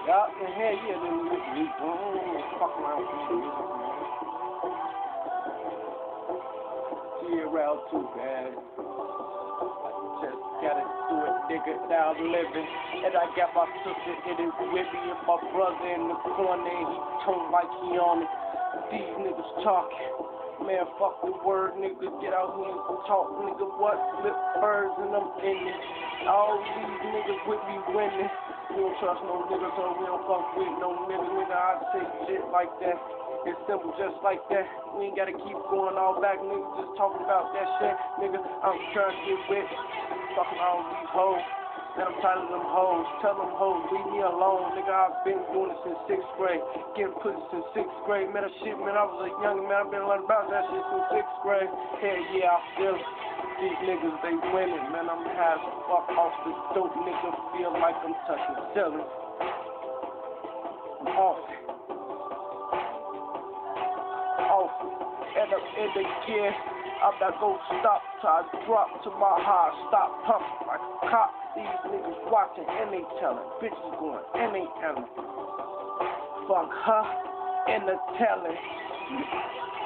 Yup, and hell yeah, them niggas fuck around with these niggas, man. T-Rail too bad. Just gotta do it, nigga, now I'm living. And I got my sister in it with me and my brother in the corner, and he tone like he on it. These niggas talking. Man, fuck the word, nigga, get out here and talk, nigga, what? Flip birds and I'm in it. All these niggas with me winning. We don't trust no niggas, so we don't fuck with no nigga, I say shit like that. It's simple just like that. We ain't gotta keep going all back, nigga, just talking about that shit. Nigga, I'm trying to get with fucking all these hoes. Man, I'm tired of them hoes. Tell them hoes, leave me alone. Nigga, I've been doing it since 6th grade. Getting pussy since 6th grade. Man, that shit, man, I was a young man. I've been learning about that shit since 6th grade. Hell yeah, I feel it. These niggas, they winning. Man, I'm high as fuck off this dope. Nigga, feel like I'm touching ceiling. I'm off it. Off it. And I'm in the gear. I'm not gonna stop till I drop to my high. Stop pumping like a cop. These niggas watching and they telling. Bitches going and they telling. Fuck her and the telling.